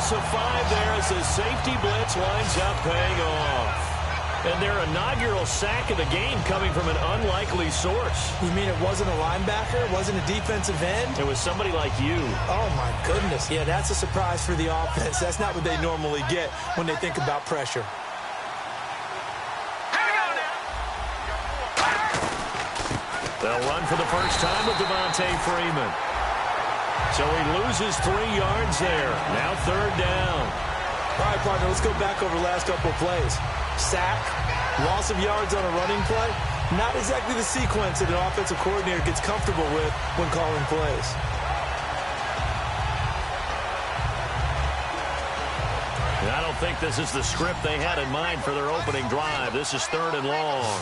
loss of 5 there as the safety blitz winds up paying off. And their inaugural sack of the game coming from an unlikely source. You mean it wasn't a linebacker? It wasn't a defensive end? It was somebody like you. Oh, my goodness. Yeah, that's a surprise for the offense. That's not what they normally get when they think about pressure. They'll run for the first time with Devontae Freeman. So he loses 3 yards there. Now 3rd down. All right, partner, let's go back over the last couple of plays. Sack, loss of yards on a running play. Not exactly the sequence that an offensive coordinator gets comfortable with when calling plays. And I don't think this is the script they had in mind for their opening drive. This is 3rd and long.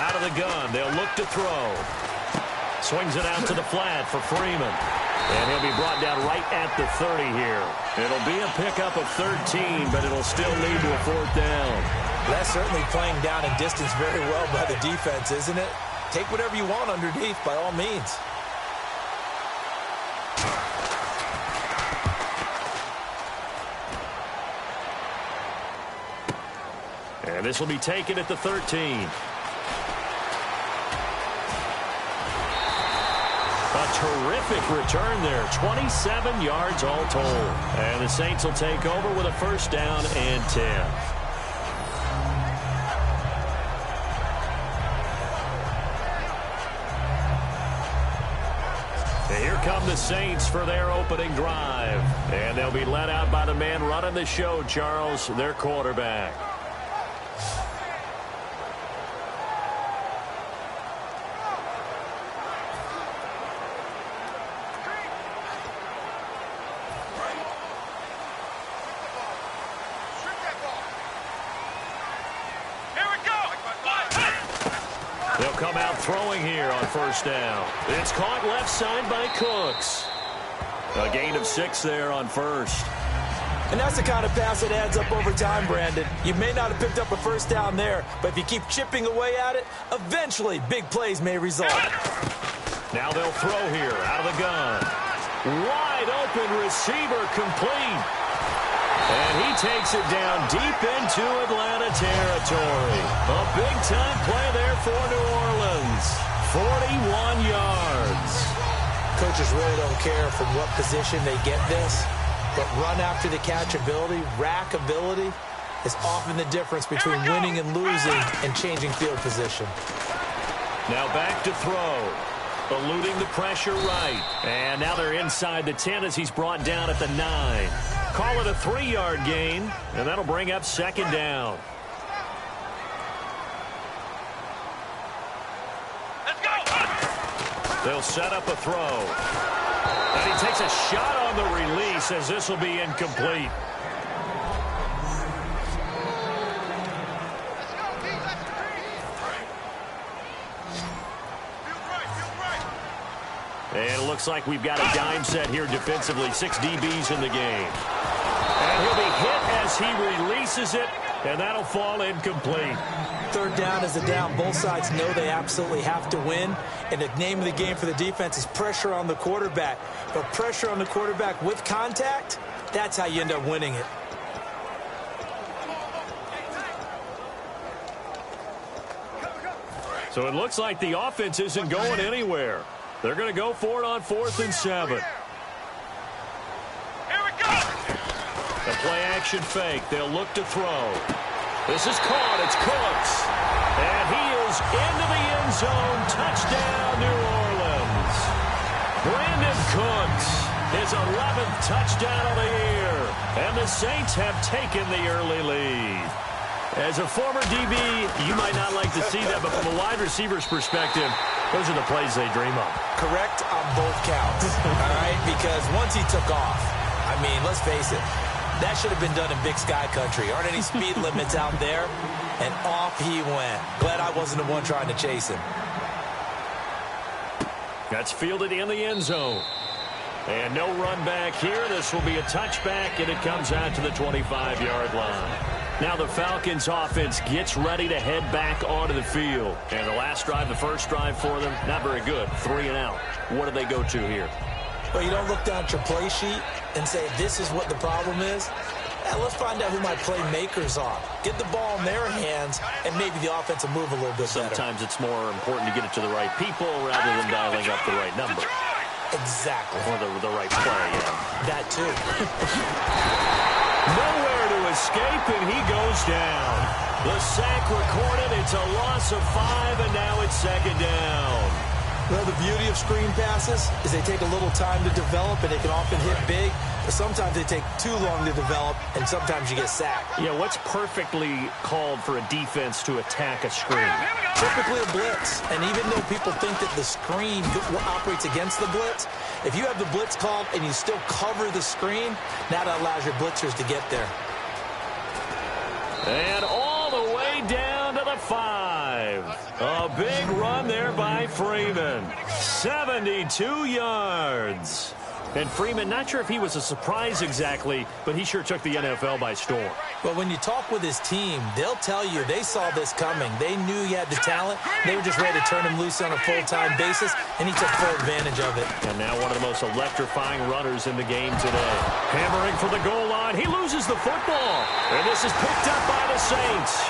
Out of the gun, they'll look to throw. Swings it out to the flat for Freeman. And he'll be brought down right at the 30 here. It'll be a pickup of 13, but it'll still lead to a 4th down. That's certainly playing down and distance very well by the defense, isn't it? Take whatever you want underneath, by all means. And this will be taken at the 13. A terrific return there. 27 yards all told. And the Saints will take over with a 1st down and 10. And here come the Saints for their opening drive. And they'll be led out by the man running the show, Charles, their quarterback. They'll come out throwing here on 1st down. It's caught left side by Cooks. A gain of 6 there on 1st. And that's the kind of pass that adds up over time, Brandon. You may not have picked up a 1st down there, but if you keep chipping away at it, eventually big plays may result. Now they'll throw here out of the gun. Wide open receiver complete. And he takes it down deep into Atlanta territory. A big-time play there for New Orleans. 41 yards. Coaches really don't care from what position they get this, but run after the catch ability, rack ability, is often the difference between winning and losing and changing field position. Now back to throw. Eluding the pressure right. And now they're inside the 10 as he's brought down at the 9. Call it a 3-yard gain, and that'll bring up 2nd down. Let's go. They'll set up a throw. And he takes a shot on the release as this will be incomplete. And it looks like we've got a dime set here defensively. 6 DBs in the game. And he'll be hit as he releases it, and that'll fall incomplete. 3rd down is a down. Both sides know they absolutely have to win. And the name of the game for the defense is pressure on the quarterback. But pressure on the quarterback with contact, that's how you end up winning it. So it looks like the offense isn't going anywhere. They're going to go for it on 4th and 7. Here we go. The play-action fake. They'll look to throw. This is caught. It's Cooks. And he is into the end zone. Touchdown, New Orleans. Brandon Cooks, his 11th touchdown of the year. And the Saints have taken the early lead. As a former DB, you might not like to see that, but from a wide receiver's perspective, those are the plays they dream of. Correct on both counts, all right? Because once he took off, I mean, let's face it, that should have been done in Big Sky Country. Aren't any speed limits out there? And off he went. Glad I wasn't the one trying to chase him. That's fielded in the end zone. And no run back here. This will be a touchback, and it comes out to the 25-yard line. Now the Falcons offense gets ready to head back onto the field. And the last drive, the first drive for them, not very good. 3 and out. What do they go to here? Well, you don't look down at your play sheet and say, this is what the problem is. Let's find out who my playmakers are. Get the ball in their hands, and maybe the offense will move a little bit better. Sometimes it's more important to get it to the right people rather than dialing up the right number. Exactly. Or the right play, yeah. That too. Nowhere to escape, and he goes down. The sack recorded. It's a loss of 5, and now it's second down. Well, the beauty of screen passes is they take a little time to develop, and they can often hit big. But sometimes they take too long to develop, and sometimes you get sacked. Yeah, what's perfectly called for a defense to attack a screen? Typically a blitz. And even though people think that the screen operates against the blitz, if you have the blitz called and you still cover the screen, now that allows your blitzers to get there. And all the way down to the 5. A big run there by Freeman. 72 yards. And Freeman, not sure if he was a surprise exactly, but he sure took the NFL by storm. But when you talk with his team, they'll tell you they saw this coming. They knew he had the talent. They were just ready to turn him loose on a full-time basis, and he took full advantage of it. And now one of the most electrifying runners in the game today. Hammering for the goal line. He loses the football. And this is picked up by the Saints.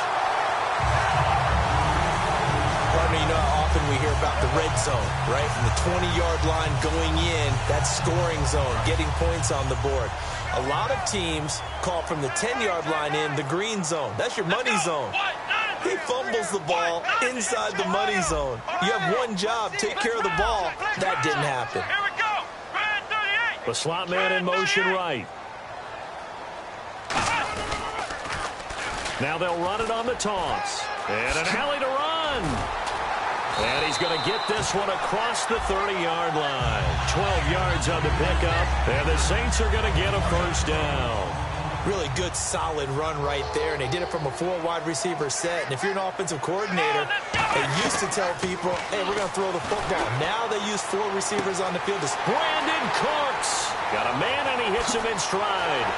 You know how often we hear about the red zone, right? From the 20-yard line going in, that scoring zone, getting points on the board. A lot of teams call from the 10-yard line in the green zone. That's your money zone. He fumbles the ball inside the money zone. You have one job, take care of the ball. That didn't happen. Here we go. Red 38. The slot man in motion right. Now they'll run it on the toss. And an alley to run. And he's going to get this one across the 30-yard line. 12 yards on the pickup. And the Saints are going to get a first down. Really good, solid run right there. And they did it from a 4-wide receiver set. And if you're an offensive coordinator, they used to tell people, hey, we're going to throw the football. Now they use 4 receivers on the field. Brandon Cooks. Got a man, and he hits him in stride.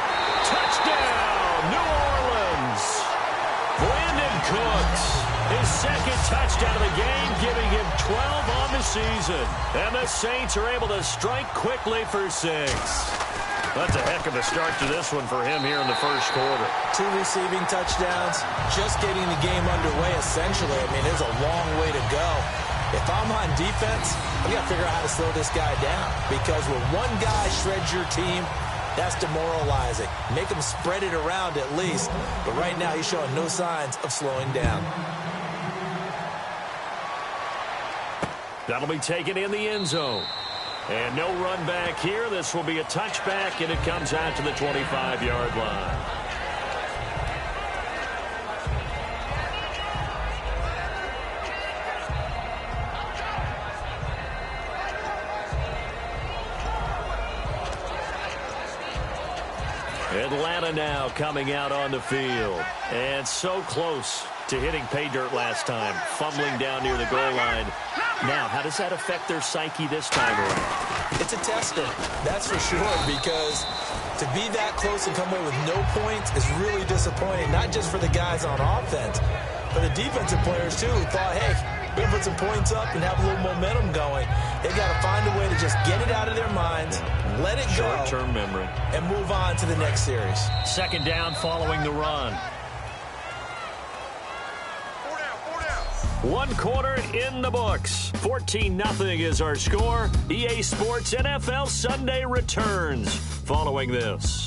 Touchdown, New Orleans. Brandon Cooks. His second touchdown of the game, giving him 12 on the season. And the Saints are able to strike quickly for 6. That's a heck of a start to this one for him here in the first quarter. 2 receiving touchdowns, just getting the game underway, essentially. I mean, there's a long way to go. If I'm on defense, I've got to figure out how to slow this guy down. Because when one guy shreds your team, that's demoralizing. Make him spread it around at least. But right now, he's showing no signs of slowing down. That'll be taken in the end zone. And no run back here. This will be a touchback, and it comes out to the 25-yard line. Atlanta now coming out on the field. And so close to hitting pay dirt last time. Fumbling down near the goal line. Now, how does that affect their psyche this time around? It's a tester, that's for sure, because to be that close and come away with no points is really disappointing, not just for the guys on offense, but the defensive players, too, who thought, hey, we're going to put some points up and have a little momentum going. They've got to find a way to just get it out of their minds, let it go, short-term memory, and move on to the next series. Second down following the run. 1 quarter in the books. 14-0 is our score. EA Sports NFL Sunday returns following this.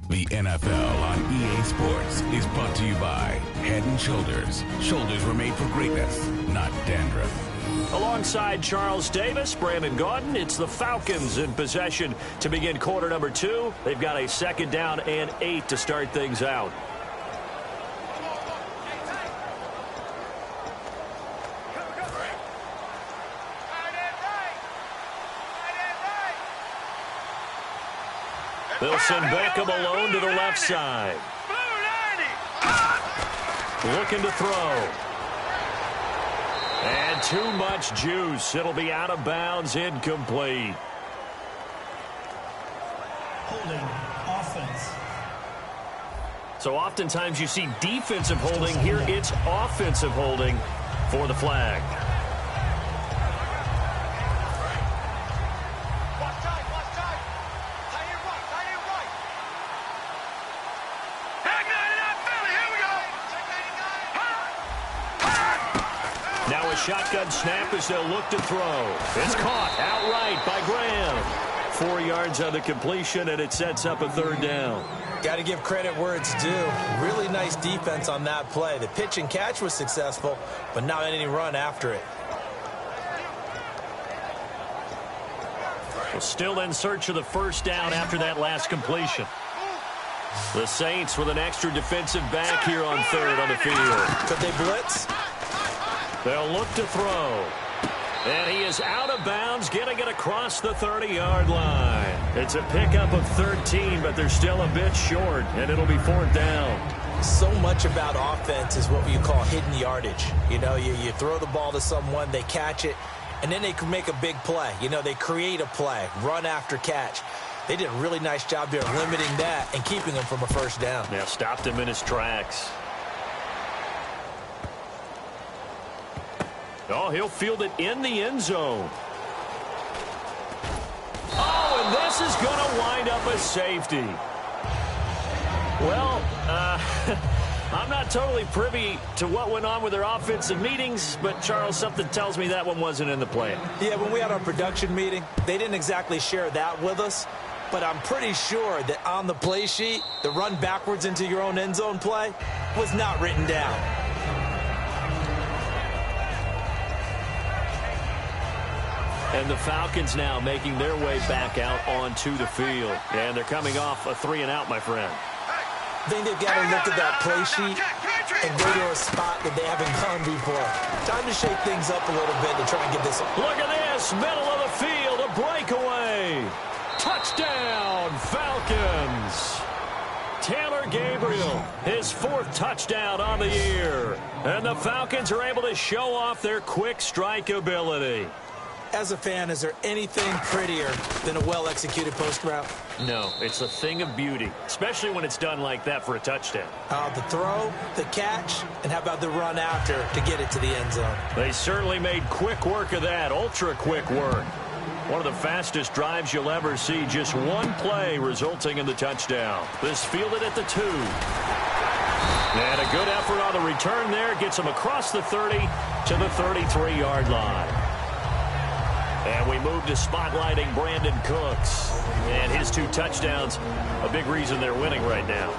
The NFL on EA Sports is brought to you by Head & Shoulders. Shoulders were made for greatness, not dandruff. Alongside Charles Davis, Brandon Gaudin, it's the Falcons in possession to begin quarter number 2. They've got a second down and 8 to start things out. They'll send Beckham alone to the left side. Looking to throw. And too much juice. It'll be out of bounds, incomplete. Holding offense. So oftentimes you see defensive holding. Here it's offensive holding for the flag. Now a shotgun snap as they'll look to throw. It's caught outright by Graham. 4 yards on the completion, and it sets up a third down. Got to give credit where it's due. Really nice defense on that play. The pitch and catch was successful, but not any run after it. Well, still in search of the first down after that last completion. The Saints with an extra defensive back here on third on the field. Could they blitz? They'll look to throw. And he is out of bounds, getting it across the 30-yard line. It's a pickup of 13, but they're still a bit short, and it'll be fourth down. So much about offense is what you call hidden yardage. You know, you throw the ball to someone, they catch it, and then they can make a big play. You know, they create a play, run after catch. They did a really nice job there limiting that and keeping him from a first down. Yeah, stopped him in his tracks. Oh, he'll field it in the end zone. Oh, and this is going to wind up a safety. Well, I'm not totally privy to what went on with their offensive meetings, but, Charles, something tells me that one wasn't in the plan. Yeah, when we had our production meeting, they didn't exactly share that with us, but I'm pretty sure that on the play sheet, the run backwards into your own end zone play was not written down. And the Falcons now making their way back out onto the field. And they're coming off a 3-and-out, my friend. I think they've got to look at that play sheet and go to a spot that they haven't gone before. Time to shake things up a little bit to try and get this. Look at this, middle of the field, a breakaway. Touchdown, Falcons. Taylor Gabriel, his 4th touchdown on the year. And the Falcons are able to show off their quick strike ability. As a fan, is there anything prettier than a well-executed post route? No, it's a thing of beauty, especially when it's done like that for a touchdown. The throw, the catch, and how about the run after to get it to the end zone? They certainly made quick work of that, ultra-quick work. One of the fastest drives you'll ever see, just one play resulting in the touchdown. This fielded at the 2. And a good effort on the return there, gets him across the 30 to the 33-yard line. And we move to spotlighting Brandon Cooks. And his 2 touchdowns, a big reason they're winning right now.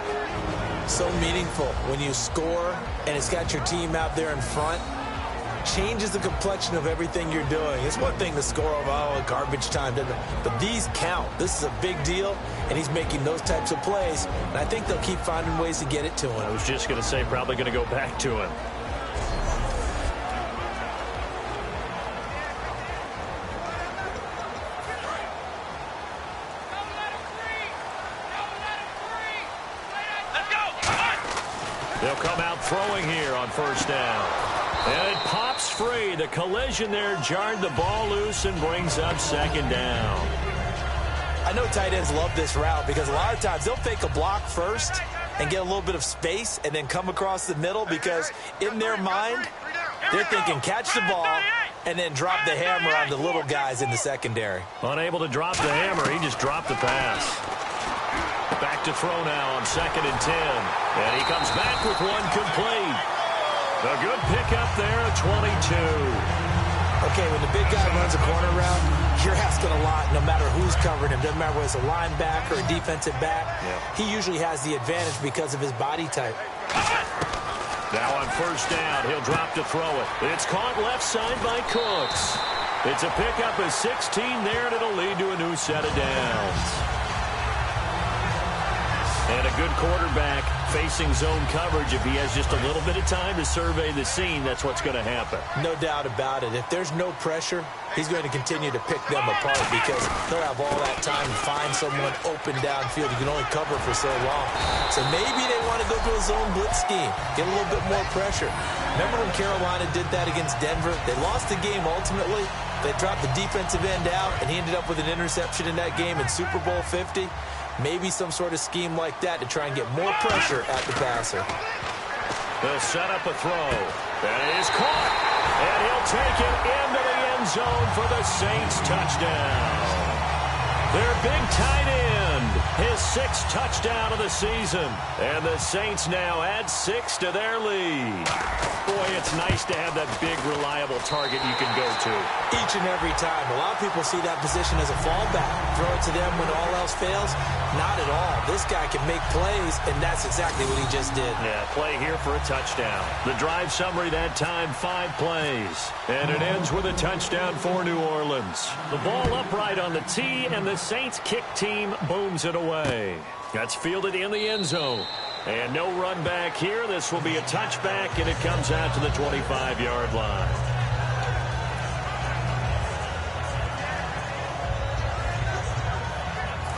So meaningful when you score and it's got your team out there in front. Changes the complexion of everything you're doing. It's one thing to score over garbage time, but these count. This is a big deal, and he's making those types of plays. And I think they'll keep finding ways to get it to him. I was just going to say probably going to go back to him. They'll come out throwing here on first down. And it pops free. The collision there jarred the ball loose and brings up second down. I know tight ends love this route because a lot of times they'll fake a block first and get a little bit of space and then come across the middle because in their mind, they're thinking catch the ball and then drop the hammer on the little guys in the secondary. Unable to drop the hammer, he just dropped the pass. Back to throw now on 2nd and 10. And he comes back with one complete. A good pickup there at 22. Okay, when the big guy runs a corner route, you're asking a lot no matter who's covering him. Doesn't matter whether it's a linebacker or a defensive back. Yeah. He usually has the advantage because of his body type. Now on first down, he'll drop to throw it. It's caught left side by Cooks. It's a pickup of 16 there, and it'll lead to a new set of downs. And a good quarterback facing zone coverage. If he has just a little bit of time to survey the scene, that's what's going to happen. No doubt about it. If there's no pressure, he's going to continue to pick them apart because he'll have all that time to find someone open downfield. He can only cover for so long. So maybe they want to go to a zone blitz scheme, get a little bit more pressure. Remember when Carolina did that against Denver? They lost the game ultimately. They dropped the defensive end out, and he ended up with an interception in that game in Super Bowl 50. Maybe some sort of scheme like that to try and get more pressure at the passer. They'll set up a throw. That is caught. And he'll take it into the end zone for the Saints touchdown. Their big tight end, his 6th touchdown of the season. And the Saints now add 6 to their lead. Boy, it's nice to have that big, reliable target you can go to. Each and every time. A lot of people see that position as a fallback. Throw it to them when all else fails. Not at all. This guy can make plays, and that's exactly what he just did. Yeah, play here for a touchdown. The drive summary that time, 5 plays. And it ends with a touchdown for New Orleans. The ball upright on the tee, and the Saints kick team booms it away. That's fielded in the end zone. And no run back here. This will be a touchback, and it comes out to the 25-yard line.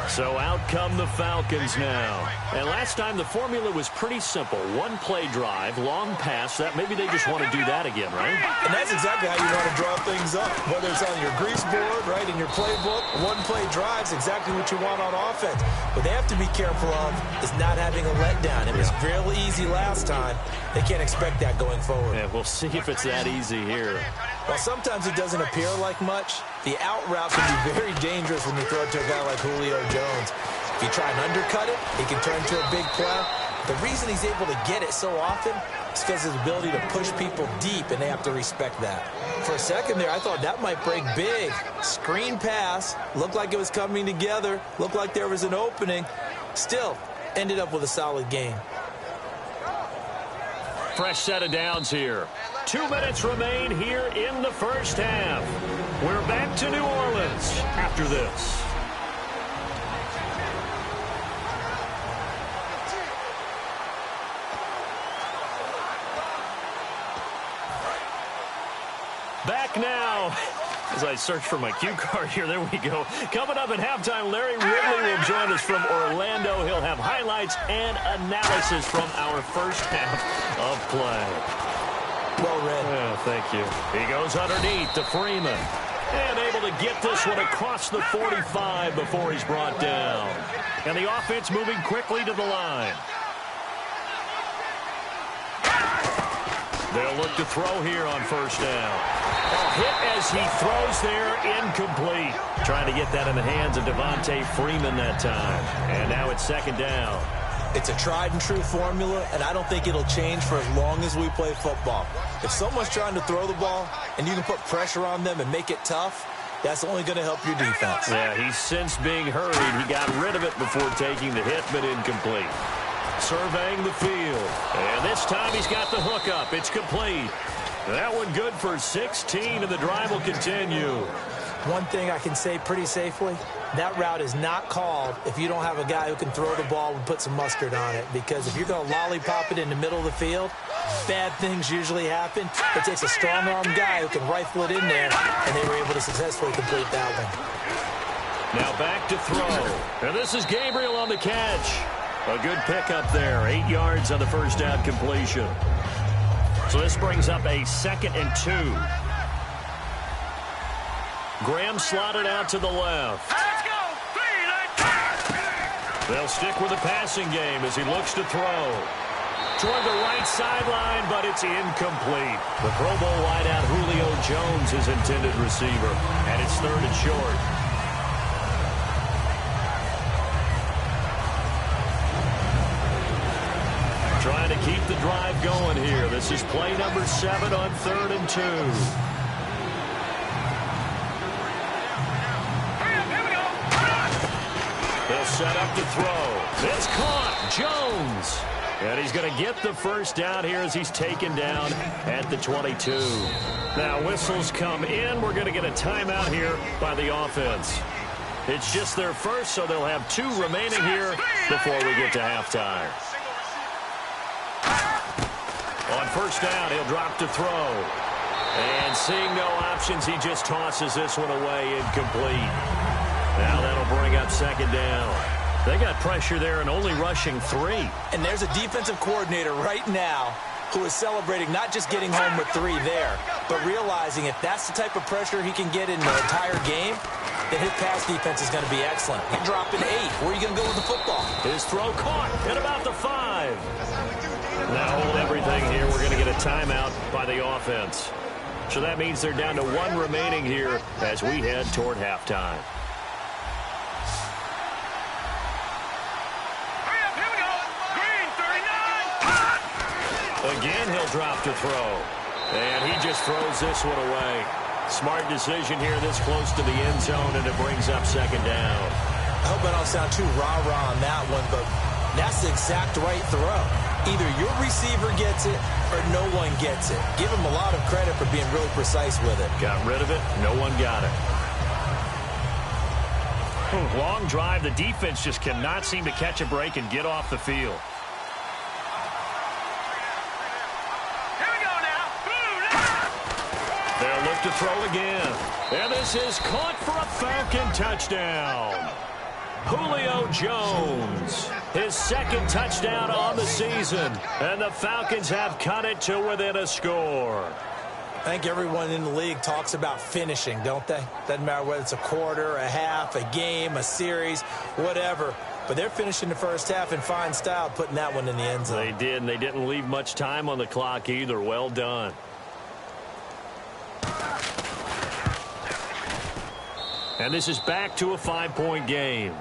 So out come the Falcons now. And last time the formula was pretty simple. One play drive, long pass. That maybe they just want to do that again, right? And that's exactly how you want to draw things up. Whether it's on your grease board, right, in your playbook, one play drive's exactly what you want on offense. What they have to be careful of is not having a letdown. It was real easy last time. They can't expect that going forward. Yeah, we'll see if it's that easy here. While sometimes it doesn't appear like much, the out route can be very dangerous when you throw it to a guy like Julio Jones. If you try and undercut it, he can turn to a big play. The reason he's able to get it so often is because of his ability to push people deep, and they have to respect that. For a second there, I thought that might break big. Screen pass, looked like it was coming together, looked like there was an opening. Still, ended up with a solid game. Fresh set of downs here. 2 minutes remain here in the first half. We're back to New Orleans after this. Back now. As I search for my cue card here, there we go. Coming up at halftime, Larry Ridley will join us from Orlando. He'll have highlights and analysis from our first half of play. Well read. Yeah, thank you. He goes underneath to Freeman. And able to get this one across the 45 before he's brought down. And the offense moving quickly to the line. They'll look to throw here on first down. A hit as he throws there, incomplete. Trying to get that in the hands of Devontae Freeman that time. And now it's second down. It's a tried-and-true formula, and I don't think it'll change for as long as we play football. If someone's trying to throw the ball and you can put pressure on them and make it tough, that's only going to help your defense. Yeah, he's since being hurried. He got rid of it before taking the hit, but incomplete. Surveying the field. And this time he's got the hook up. It's complete. That one good for 16, and the drive will continue. One thing I can say pretty safely, that route is not called if you don't have a guy who can throw the ball and put some mustard on it. Because if you're going to lollipop it in the middle of the field, bad things usually happen. It takes a strong-armed guy who can rifle it in there, and they were able to successfully complete that one. Now back to throw. And this is Gabriel on the catch. A good pickup there. 8 yards on the first down completion. So this brings up a 2nd and 2. Graham slotted out to the left. Let's go! They'll stick with the passing game as he looks to throw. Toward the right sideline, but it's incomplete. The Pro Bowl wideout Julio Jones is intended receiver, and it's 3rd and short. Trying to keep the drive going here. This is play number 7 on 3rd and 2. They'll set up to throw. It's caught. Jones. And he's going to get the first down here as he's taken down at the 22. Now whistles come in. We're going to get a timeout here by the offense. It's just their first, so they'll have 2 remaining here before we get to halftime. On first down, he'll drop to throw. And seeing no options, he just tosses this one away, incomplete. Now that'll bring up second down. They got pressure there and only rushing 3. And there's a defensive coordinator right now who is celebrating not just getting home with 3 there, but realizing if that's the type of pressure he can get in the entire game, then his pass defense is going to be excellent. He's dropping 8. Where are you going to go with the football? His throw caught at about the 5. Now hold everything here. We're going to get a timeout by the offense. So that means they're down to 1 remaining here as we head toward halftime. Again, he'll drop to throw. And he just throws this one away. Smart decision here this close to the end zone, and it brings up second down. I hope I don't sound too rah-rah on that one, but that's the exact right throw. Either your receiver gets it or no one gets it. Give him a lot of credit for being really precise with it. Got rid of it. No one got it. Long drive. The defense just cannot seem to catch a break and get off the field. They'll look to throw again. And this is caught for a Falcon touchdown. Julio Jones, his 2nd touchdown on the season. And the Falcons have cut it to within a score. I think everyone in the league talks about finishing, don't they? Doesn't matter whether it's a quarter, a half, a game, a series, whatever. But they're finishing the first half in fine style, putting that one in the end zone. They did, and they didn't leave much time on the clock either. Well done. And this is back to a 5-point game.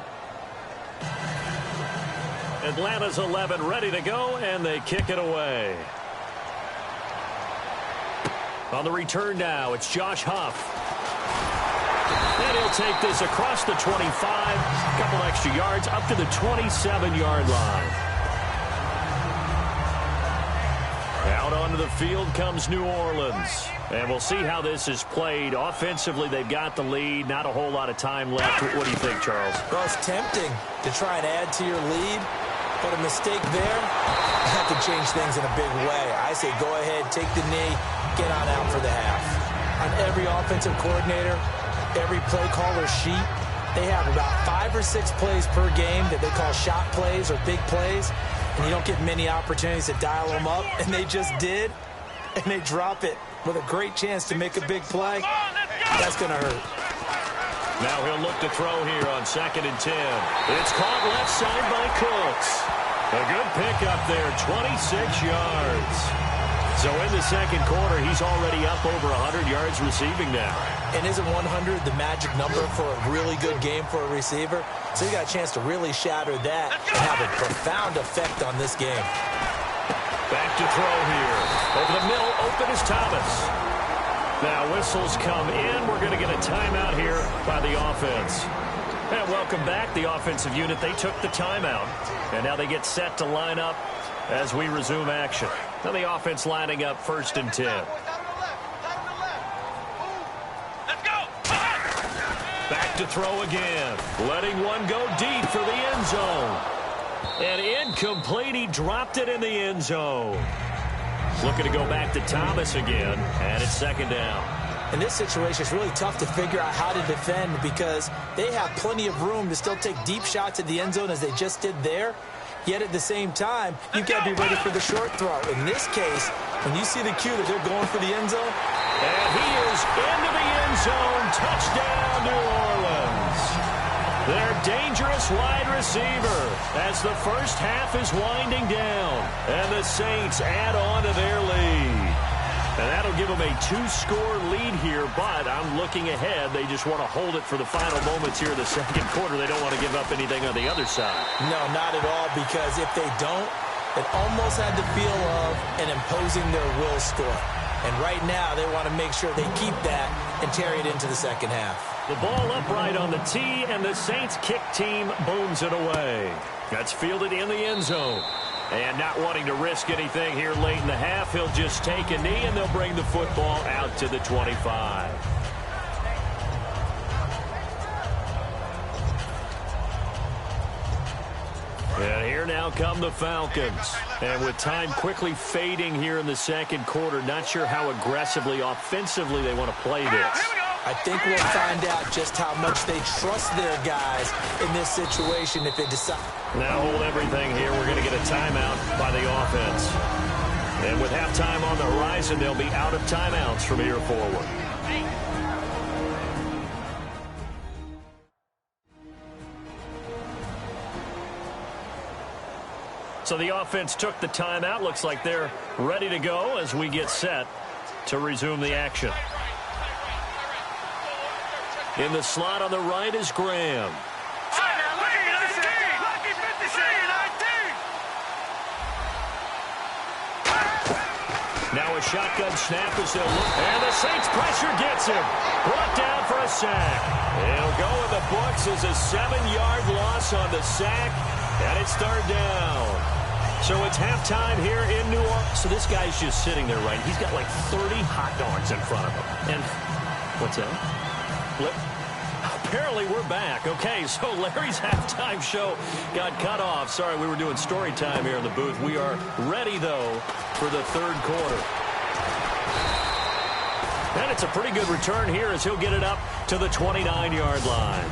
Atlanta's 11 ready to go, and they kick it away. On the return now, it's Josh Huff. And he'll take this across the 25, a couple extra yards, up to the 27-yard line. Out onto the field comes New Orleans. And we'll see how this is played. Offensively, they've got the lead. Not a whole lot of time left. What do you think, Charles? Well, it's tempting to try and add to your lead, but a mistake there, you have to change things in a big way. I say go ahead, take the knee, get on out for the half. On every offensive coordinator, every play caller sheet, they have about 5 or 6 plays per game that they call shot plays or big plays, and you don't get many opportunities to dial them up, and they just did, and they drop it with a great chance to make a big play. That's going to hurt. Now he'll look to throw here on 2nd and 10. It's caught left side by Cooks. A good pickup there, 26 yards. So in the second quarter, he's already up over 100 yards receiving now. And isn't 100 the magic number for a really good game for a receiver? So you got a chance to really shatter that and have a profound effect on this game. Back to throw here. Over the middle, open is Thomas. Now whistles come in. We're going to get a timeout here by the offense. And welcome back, the offensive unit. They took the timeout, and now they get set to line up as we resume action. Now the offense lining up 1st and 10. Let's go. Back to throw again. Letting one go deep for the end zone. And incomplete. He dropped it in the end zone. Looking to go back to Thomas again, and it's 2nd down. In this situation, it's really tough to figure out how to defend because they have plenty of room to still take deep shots at the end zone as they just did there. Yet at the same time, you've got to be ready for the short throw. In this case, when you see the cue that they're going for the end zone. And he is into the end zone. Touchdown, New Orleans. Their dangerous wide receiver as the first half is winding down. And the Saints add on to their lead. And that'll give them a 2-score lead here, but I'm looking ahead. They just want to hold it for the final moments here in the second quarter. They don't want to give up anything on the other side. No, not at all, because if they don't, it almost had the feel of an imposing their will score. And right now, they want to make sure they keep that and carry it into the second half. The ball upright on the tee, and the Saints kick team booms it away. That's fielded in the end zone. And not wanting to risk anything here late in the half, he'll just take a knee, and they'll bring the football out to the 25. now come the Falcons. And with time quickly fading here in the second quarter, not sure how aggressively, offensively they want to play this. I think we'll find out just how much they trust their guys in this situation if they decide. Now hold everything here. We're going to get a timeout by the offense. And with halftime on the horizon, they'll be out of timeouts from here forward. So the offense took the timeout. Looks like they're ready to go as we get set to resume the action. In the slot on the right is Graham. Now a shotgun snap as they'll look. And the Saints pressure gets him. Brought down for a sack. It'll go in the books as a 7-yard loss on the sack. And it's third down. So it's halftime here in New Orleans. So this guy's just sitting there, right? He's got like 30 hot dogs in front of him. And what's that? Apparently we're back. Okay, so Larry's halftime show got cut off. Sorry, we were doing story time here in the booth. We are ready, though, for the third quarter. And it's a pretty good return here as he'll get it up to the 29-yard line.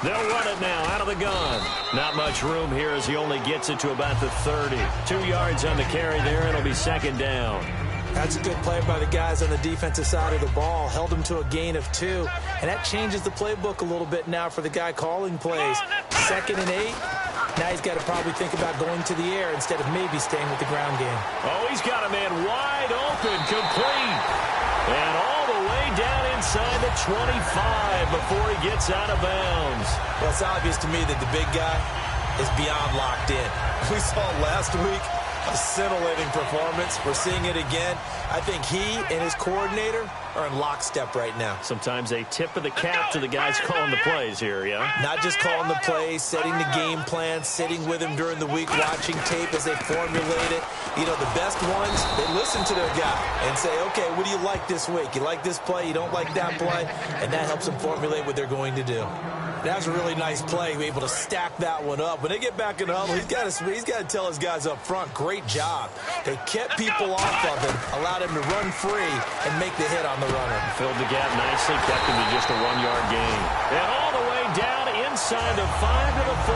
They'll run it now out of the gun. Not much room here as he only gets it to about the 30. 2 yards on the carry there, and it'll be second down. That's a good play by the guys on the defensive side of the ball. Held him to a gain of 2. And that changes the playbook a little bit now for the guy calling plays. 2nd and 8. Now he's got to probably think about going to the air instead of maybe staying with the ground game. Oh, he's got a man wide open, complete. And all the way down inside the 25 before he gets out of bounds. Well, it's obvious to me that the big guy is beyond locked in. We saw last week a scintillating performance. We're seeing it again. I think he and his coordinator are in lockstep right now. Sometimes a tip of the cap to the guys calling the plays here, yeah? Not just calling the plays, setting the game plan, sitting with him during the week, watching tape as they formulate it. You know, the best ones, they listen to their guy and say, okay, what do you like this week? You like this play? You don't like that play? And that helps them formulate what they're going to do. That was a really nice play, be able to stack that one up. When they get back in the huddle, he's got to tell his guys up front, great job. They kept people off of him, allowed him to run free and make the hit on the runner. Filled the gap nicely, kept him to just a 1-yard gain. And all the way down inside the 5 to the 4.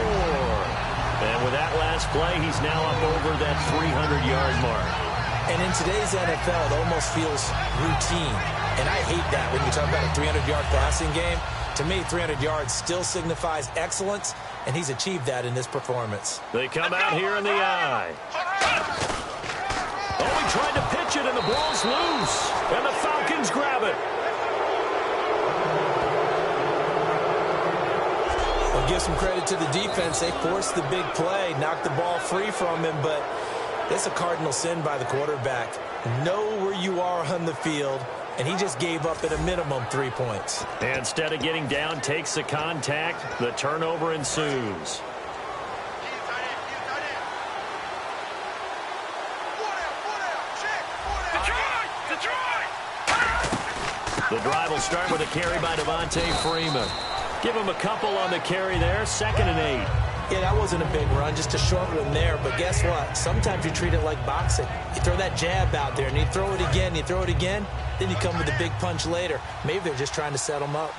And with that last play, he's now up over that 300-yard mark. And in today's NFL, it almost feels routine. And I hate that when you talk about a 300-yard passing game. To me, 300 yards still signifies excellence, and he's achieved that in this performance. They come out here in the eye. Oh, he tried to pitch it, and the ball's loose. And the Falcons grab it. Well, give some credit to the defense. They forced the big play, knocked the ball free from him, but that's a cardinal sin by the quarterback. Know where you are on the field. And he just gave up at a minimum 3 points. And instead of getting down, takes the contact. The turnover ensues. The drive will start with a carry by Devontae Freeman. Give him a couple on the carry there. 2nd and 8. Yeah, that wasn't a big run, just a short one there. But guess what? Sometimes you treat it like boxing. You throw that jab out there, and you throw it again, then you come with a big punch later. Maybe they're just trying to set him up.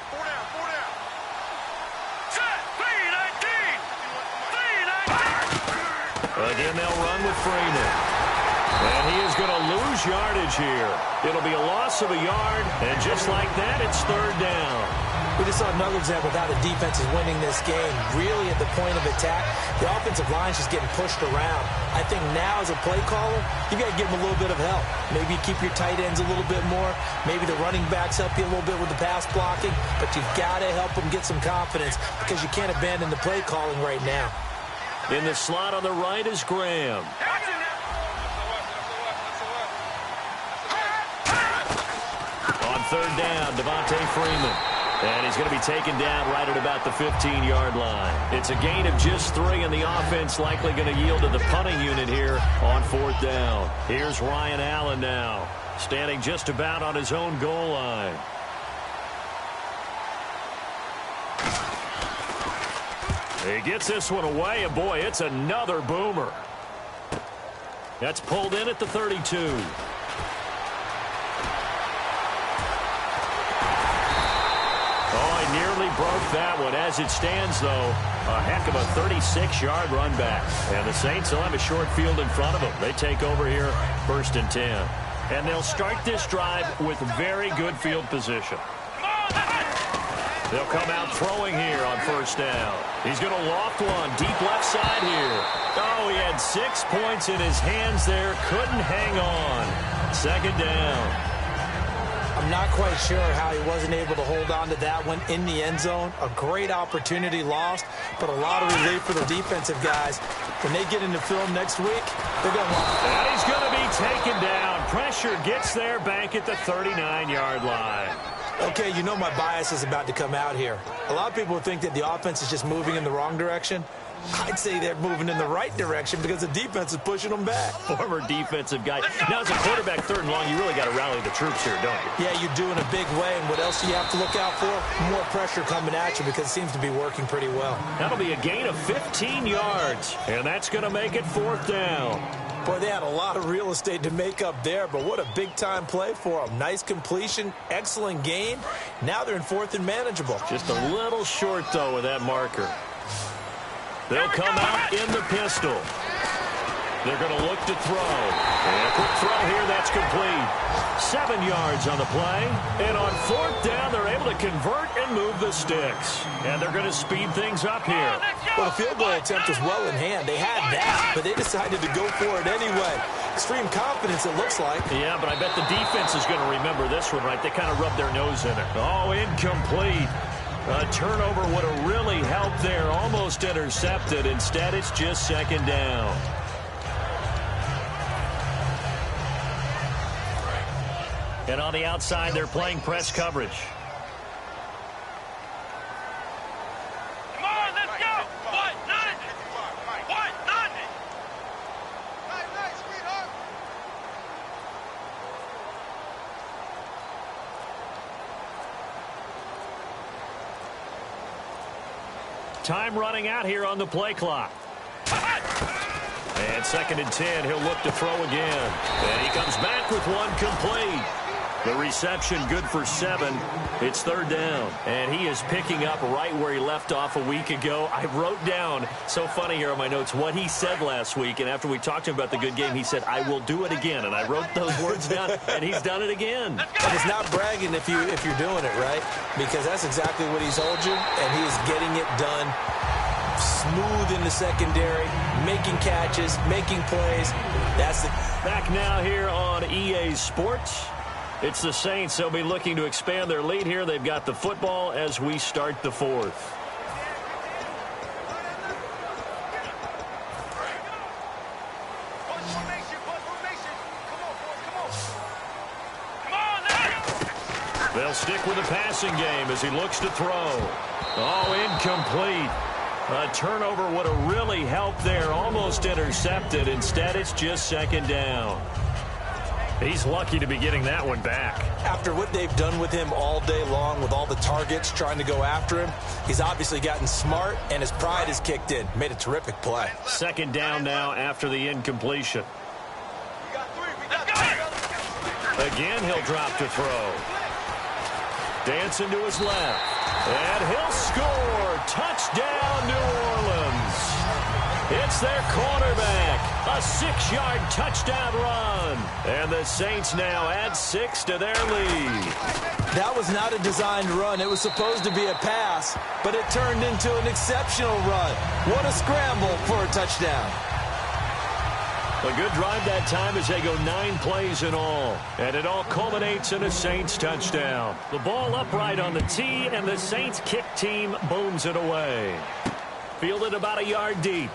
Again, they'll run with Freeman. And he is going to lose yardage here. It'll be a loss of a yard, and just like that, it's third down. We just saw another example of how the defense is winning this game. Really at the point of attack, the offensive line's just getting pushed around. I think now as a play caller, you got to give them a little bit of help. Maybe you keep your tight ends a little bit more. Maybe the running backs help you a little bit with the pass blocking. But you've got to help them get some confidence because you can't abandon the play calling right now. In the slot on the right is Graham. On third down, Devontae Freeman. And he's going to be taken down right at about the 15-yard line. It's a gain of just 3, and the offense likely going to yield to the punting unit here on 4th down. Here's Ryan Allen now, standing just about on his own goal line. He gets this one away, and boy, it's another boomer. That's pulled in at the 32. Oh, he nearly broke that one. As it stands, though, a heck of a 36-yard run back. And the Saints will have a short field in front of them. They take over here, 1st and 10. And they'll start this drive with very good field position. They'll come out throwing here on 1st down. He's going to loft one deep left side here. Oh, he had 6 points in his hands there. Couldn't hang on. 2nd down. I'm not quite sure how he wasn't able to hold on to that one in the end zone. A great opportunity lost, but a lot of relief for the defensive guys. When they get into film next week, they're going to want it. And he's going to be taken down. Pressure gets there back at the 39-yard line. Okay, you know my bias is about to come out here. A lot of people think that the offense is just moving in the wrong direction. I'd say they're moving in the right direction because the defense is pushing them back. Former defensive guy. Now, as a quarterback, 3rd and long, you really got to rally the troops here, don't you? Yeah, you do in a big way. And what else do you have to look out for? More pressure coming at you because it seems to be working pretty well. That'll be a gain of 15 yards, and that's going to make it 4th down. Boy, they had a lot of real estate to make up there, but what a big-time play for them. Nice completion, excellent game. Now they're in 4th and manageable. Just a little short, though, with that marker. They'll come out in the pistol. They're going to look to throw. And a quick throw here, that's complete. 7 yards on the play. And on 4th down, they're able to convert and move the sticks. And they're going to speed things up here. Well, the field goal attempt was well in hand. They had that, but they decided to go for it anyway. Extreme confidence, it looks like. Yeah, but I bet the defense is going to remember this one, right? They kind of rubbed their nose in it. Oh, incomplete. A turnover would have really helped there. Almost intercepted. Instead, it's just 2nd down. And on the outside, they're playing press coverage. Come on, let's go. What? Nothing. What? Nothing. Nice, sweetheart. Time running out here on the play clock. And 2nd and 10, he'll look to throw again. And he comes back with one complete. The reception good for 7. It's 3rd down. And he is picking up right where he left off a week ago. I wrote down, so funny here on my notes, what he said last week. And after we talked to him about the good game, he said, I will do it again. And I wrote those words down, and he's done it again. And it's not bragging if you're doing it, right? Because that's exactly what he's told you, and he is getting it done. Smooth in the secondary, making catches, making plays. That's the back now here on EA Sports. It's the Saints. They'll be looking to expand their lead here. They've got the football as we start the 4th. They'll stick with the passing game as he looks to throw. Oh, incomplete. A turnover would have really helped there. Almost intercepted. Instead, it's just 2nd down. He's lucky to be getting that one back. After what they've done with him all day long with all the targets trying to go after him, he's obviously gotten smart, and his pride has kicked in. Made a terrific play. 2nd down now after the incompletion. Again, he'll drop to throw. Dancing to his left. And he'll score. Touchdown, New Orleans. It's their quarterback. A 6-yard touchdown run. And the Saints now add 6 to their lead. That was not a designed run. It was supposed to be a pass, but it turned into an exceptional run. What a scramble for a touchdown. A good drive that time as they go 9 plays in all. And it all culminates in a Saints touchdown. The ball upright on the tee, and the Saints kick team booms it away. Fielded about a yard deep.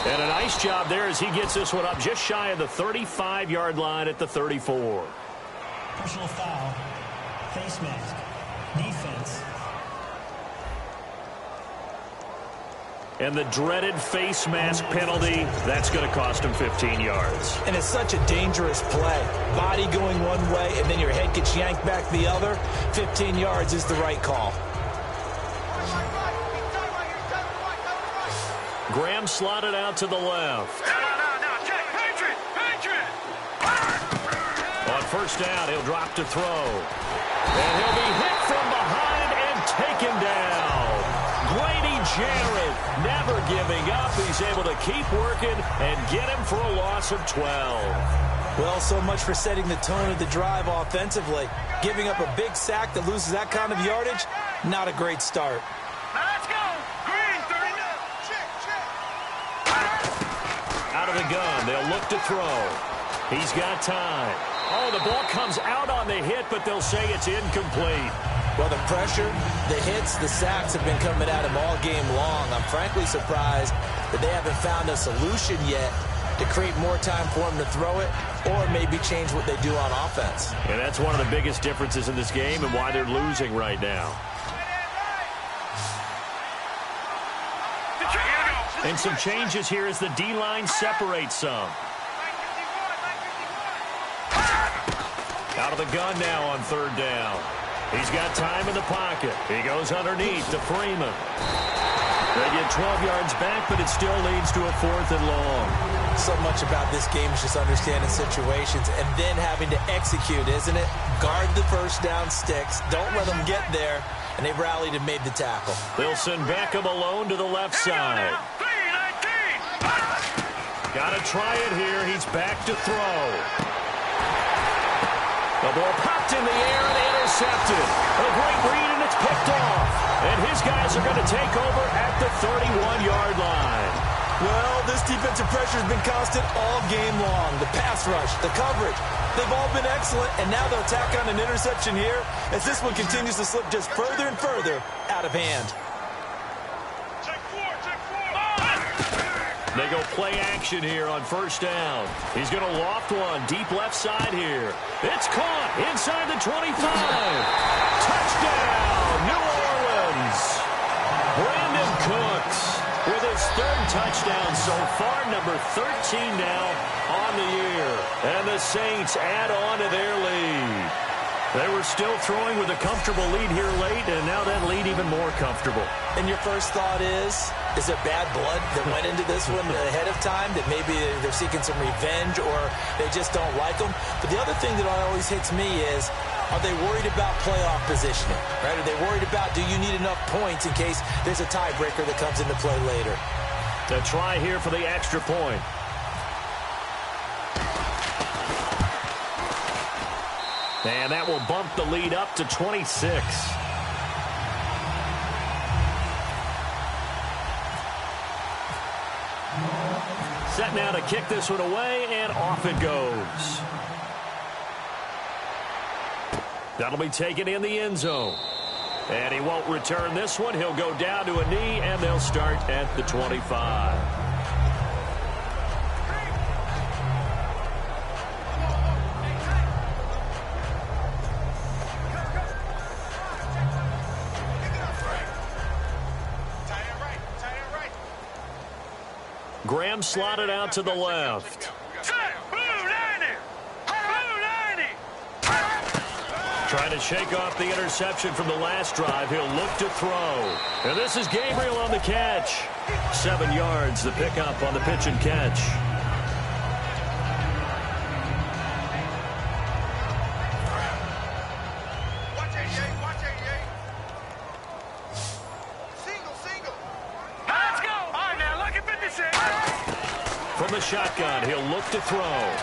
And a nice job there as he gets this one up just shy of the 35-yard line at the 34. Personal foul. Face mask. Defense. And the dreaded face mask penalty, that's going to cost him 15 yards. And it's such a dangerous play. Body going one way, and then your head gets yanked back the other. 15 yards is the right call. Graham slotted out to the left. No, check. Patriot! On first down, he'll drop to throw. And he'll be hit from behind and taken down. Grady Jarrett never giving up. He's able to keep working and get him for a loss of 12. Well, so much for setting the tone of the drive offensively. Giving up a big sack that loses that kind of yardage, not a great start. Now let's go. Green, 30 down. Check. Out of the gun, they'll look to throw. He's got time. Oh, the ball comes out on the hit, but they'll say it's incomplete. Well, the pressure, the hits, the sacks have been coming at him all game long. I'm frankly surprised that they haven't found a solution yet to create more time for him to throw it or maybe change what they do on offense. And that's one of the biggest differences in this game and why they're losing right now. And some changes here as the D-line separates some. Out of the gun now on third down. He's got time in the pocket. He goes underneath to Freeman. They get 12 yards back, but it still leads to a 4th and long. So much about this game is just understanding situations and then having to execute, isn't it? Guard the first down sticks. Don't let them get there. And they've rallied and made the tackle. They'll send Beckham alone to the left side. Got to try it here. He's back to throw. The ball popped in the air and intercepted. A great read, and it's picked off. And his guys are going to take over at the 31-yard line. Well, this defensive pressure has been constant all game long. The pass rush, the coverage, they've all been excellent, and now they'll tack on an interception here as this one continues to slip just further and further out of hand. They go play action here on first down. He's going to loft one deep left side here. It's caught inside the 25. Touchdown, New Orleans. Brandon Cooks with his 3rd touchdown so far, number 13 now on the year. And the Saints add on to their lead. They were still throwing with a comfortable lead here late, and now that lead even more comfortable. And your first thought is there bad blood that went into this one ahead of time, that maybe they're seeking some revenge or they just don't like them? But the other thing that always hits me is, are they worried about playoff positioning? Right? Are they worried about, do you need enough points in case there's a tiebreaker that comes into play later? The try here for the extra point. And that will bump the lead up to 26. Set now to kick this one away, and off it goes. That'll be taken in the end zone. And he won't return this one. He'll go down to a knee, and they'll start at the 25. Graham slotted out to the left. Trying to shake off the interception from the last drive. He'll look to throw. And this is Gabriel on the catch. 7 yards, the pickup on the pitch and catch. From the shotgun, he'll look to throw.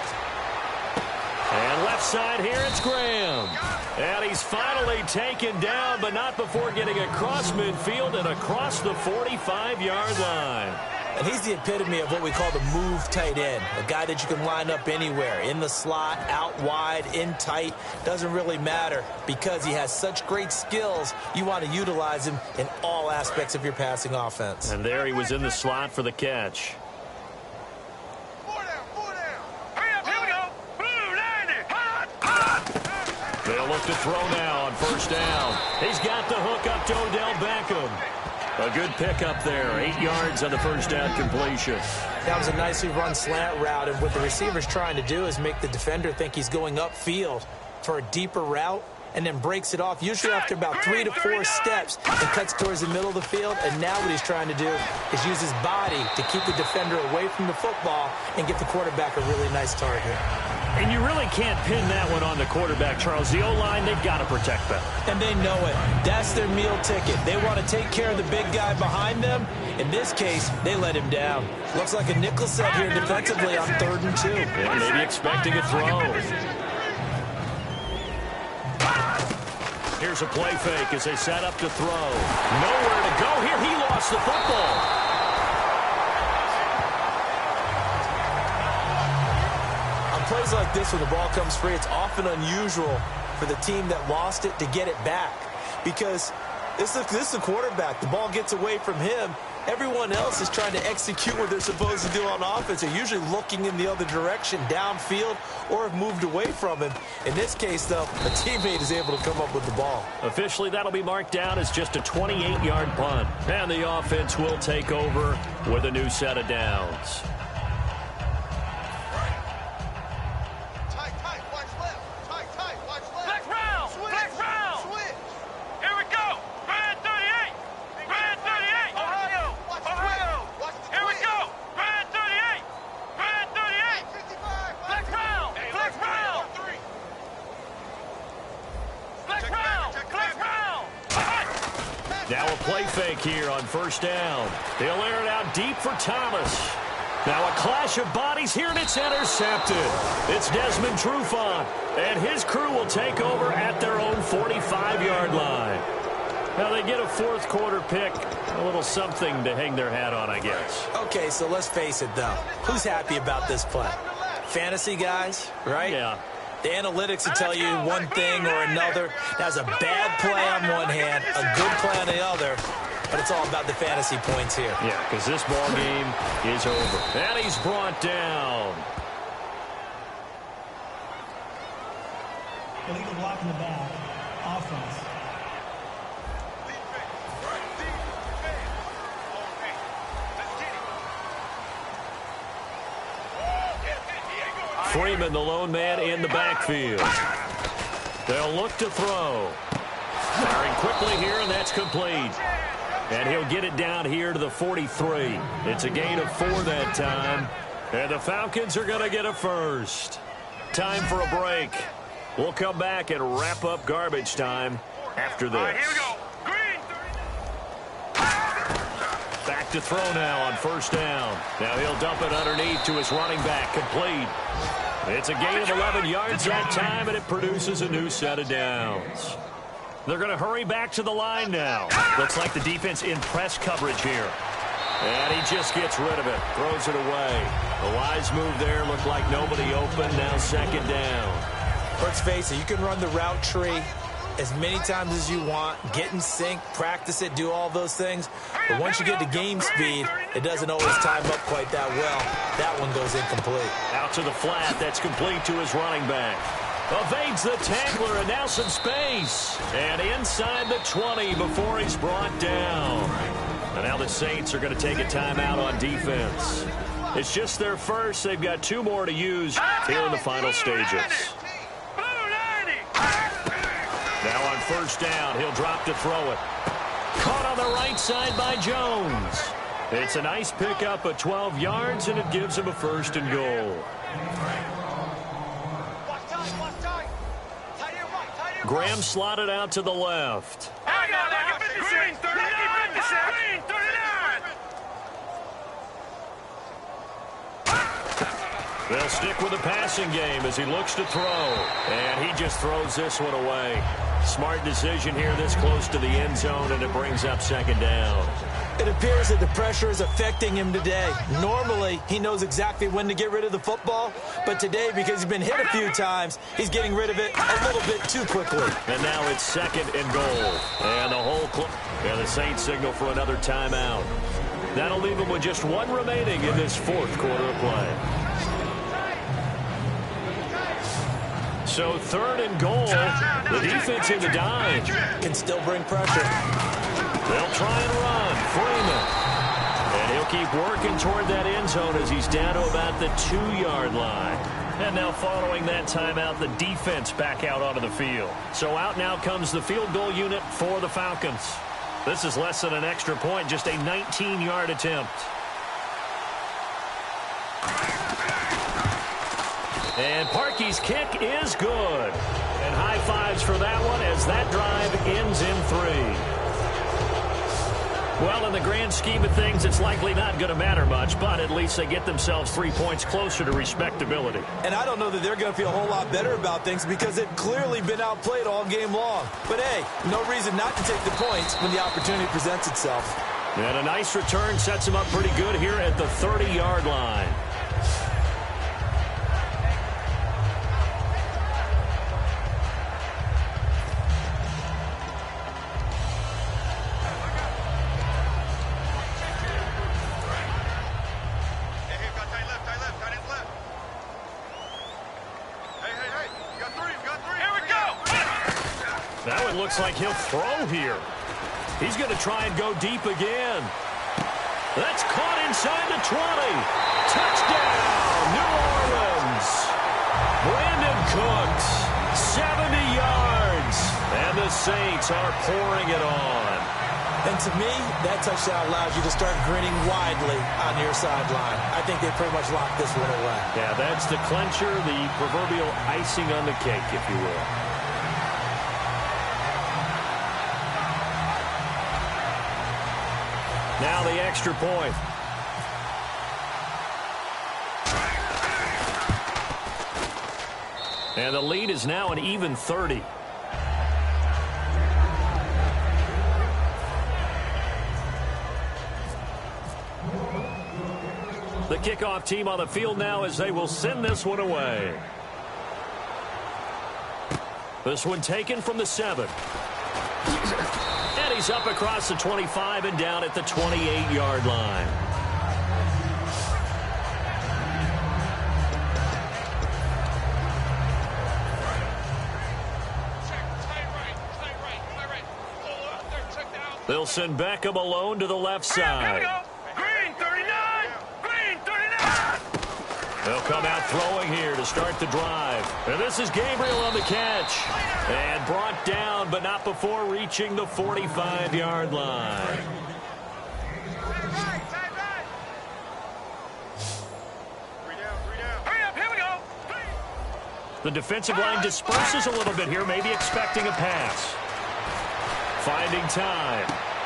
And left side here, it's Graham. And he's finally taken down, but not before getting across midfield and across the 45-yard line. And he's the epitome of what we call the move tight end, a guy that you can line up anywhere, in the slot, out wide, in tight, doesn't really matter because he has such great skills. You want to utilize him in all aspects of your passing offense. And there he was in the slot for the catch. They'll look to throw now on first down. He's got the hook up to Odell Beckham. A good pickup there. 8 yards on the first down completion. That was a nicely run slant route, and what the receiver's trying to do is make the defender think he's going upfield for a deeper route, and then breaks it off, usually after about 3 to 4 steps, and cuts towards the middle of the field. And now what he's trying to do is use his body to keep the defender away from the football and get the quarterback a really nice target. And you really can't pin that one on the quarterback, Charles. The O-line, they've got to protect that. And they know it. That's their meal ticket. They want to take care of the big guy behind them. In this case, they let him down. Looks like a nickel set here defensively on 3rd and 2. Yeah, maybe expecting a throw. Here's a play fake as they set up to throw. Nowhere to go here. He lost the football. Plays like this when the ball comes free, it's often unusual for the team that lost it to get it back, because this is the quarterback. The ball gets away from him. Everyone else is trying to execute what they're supposed to do on offense. They're usually looking in the other direction, downfield, or have moved away from him. In this case, though, a teammate is able to come up with the ball. Officially, that'll be marked down as just a 28-yard punt. And the offense will take over with a new set of downs. Now a play fake here on first down. He'll air it out deep for Thomas. Now a clash of bodies here, and it's intercepted. It's Desmond Trufant, and his crew will take over at their own 45-yard line. Now they get a 4th quarter pick, a little something to hang their hat on, I guess. Okay, so let's face it, though. Who's happy about this play? Fantasy guys, right? Yeah. The analytics will tell you one thing or another. That's a bad play on one hand, a good play on the other, but it's all about the fantasy points here. Yeah, because this ball game is over. And he's brought down. Illegal block in the back. Offense. Freeman, the lone man in the backfield. They'll look to throw. Firing quickly here, and that's complete. And he'll get it down here to the 43. It's a gain of 4 that time. And the Falcons are going to get a first. Time for a break. We'll come back and wrap up garbage time after this. All right, here we go. Green. Back to throw now on first down. Now he'll dump it underneath to his running back. Complete. It's a gain of 11 yards that time, and it produces a new set of downs. They're going to hurry back to the line now. Looks like the defense in press coverage here. And he just gets rid of it. Throws it away. A wise move there. Looked like nobody open. Now 2nd down. Let's face it, you can run the route tree as many times as you want, get in sync, practice it, do all those things. But once you get to game speed, it doesn't always time up quite that well. That one goes incomplete. Out to the flat. That's complete to his running back. Evades the tackler, and now some space. And inside the 20 before he's brought down. And now the Saints are going to take a timeout on defense. It's just their first. They've got 2 more to use here in the final stages. Now on first down, he'll drop to throw it. Caught on the right side by Jones. It's a nice pickup of 12 yards, and it gives him a 1st and goal. Graham slotted out to the left. Green 39. Green 39. They'll stick with the passing game as he looks to throw. And he just throws this one away. Smart decision here this close to the end zone, and it brings up 2nd down. It appears that the pressure is affecting him today. Normally, he knows exactly when to get rid of the football, but today, because he's been hit a few times, he's getting rid of it a little bit too quickly. And now it's 2nd and goal. And the whole the Saints signal for another timeout. That'll leave them with just 1 remaining in this 4th quarter of play. So 3rd and goal. The defense in the dime. Can still bring pressure. They'll try and run. Freeman. And he'll keep working toward that end zone as he's down to about the 2-yard line. And now following that timeout, the defense back out onto the field. So out now comes the field goal unit for the Falcons. This is less than an extra point, just a 19-yard attempt. And Parkey's kick is good. And high fives for that one as that drive ends in 3. Well, in the grand scheme of things, it's likely not going to matter much, but at least they get themselves 3 points closer to respectability. And I don't know that they're going to feel a whole lot better about things because they've clearly been outplayed all game long. But, hey, no reason not to take the points when the opportunity presents itself. And a nice return sets them up pretty good here at the 30-yard line. That one looks like he'll throw here. He's going to try and go deep again. That's caught inside the 20. Touchdown, New Orleans. Brandon Cooks, 70 yards. And the Saints are pouring it on. And to me, that touchdown allows you to start grinning widely on your sideline. I think they pretty much locked this one away. Yeah, that's the clincher, the proverbial icing on the cake, if you will. Now the extra point. And the lead is now an even 30. The kickoff team on the field now as they will send this one away. This one taken from the 7. And he's up across the 25 and down at the 28-yard line. They'll send Beckham alone to the left side. Green 39! Green 39! They'll come out throwing here to start the drive. And this is Gabriel on the catch. And brought down, but not before reaching the 45-yard line. Hurry up, here we go! The defensive line disperses a little bit here, maybe expecting a pass. Finding time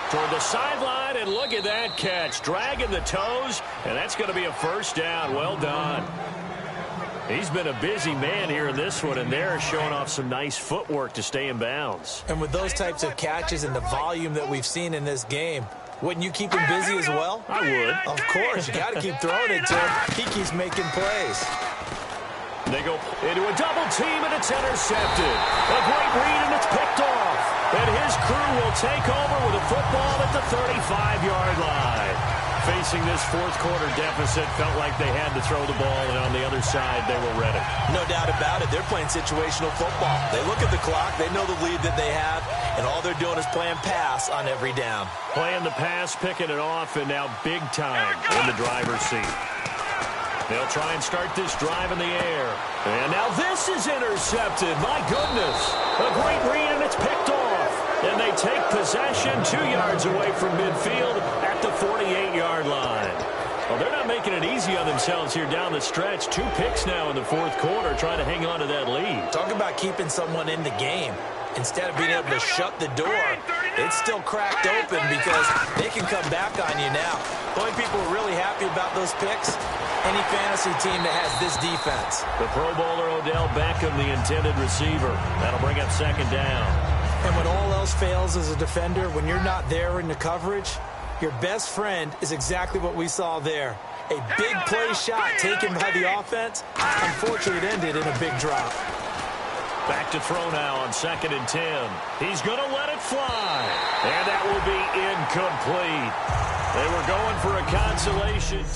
toward the sideline, and look at that catch. Dragging the toes, and that's going to be a first down. Well done. He's been a busy man here in this one, and they're showing off some nice footwork to stay in bounds. And with those types of catches and the volume that we've seen in this game, wouldn't you keep him busy as well? I would. Of course, you got to keep throwing it to him. He keeps making plays. They go into a double team, and it's intercepted. A great read, and it's picked off. And his crew will take over with a football at the 35-yard line. Facing this fourth-quarter deficit, felt like they had to throw the ball, and on the other side, they were ready. No doubt about it. They're playing situational football. They look at the clock. They know the lead that they have, and all they're doing is playing pass on every down. Playing the pass, picking it off, and now big time in the driver's seat. They'll try and start this drive in the air. And now this is intercepted. My goodness. A great read, and it's picked off. And they take possession 2 yards away from midfield at the 48-yard line. Well, they're not making it easy on themselves here down the stretch. 2 picks now in the fourth quarter, trying to hang on to that lead. Talk about keeping someone in the game. Instead of being able to shut the door, it's still cracked open because they can come back on you now. The only people who are really happy about those picks, any fantasy team that has this defense. The Pro Bowler Odell Beckham, the intended receiver. That'll bring up second down. And when all else fails as a defender, when you're not there in the coverage, your best friend is exactly what we saw there. A big play shot taken by the offense. Unfortunately, it ended in a big drop. Back to throw now on 2nd and 10. He's going to let it fly. And that will be incomplete. They were going for a consolation.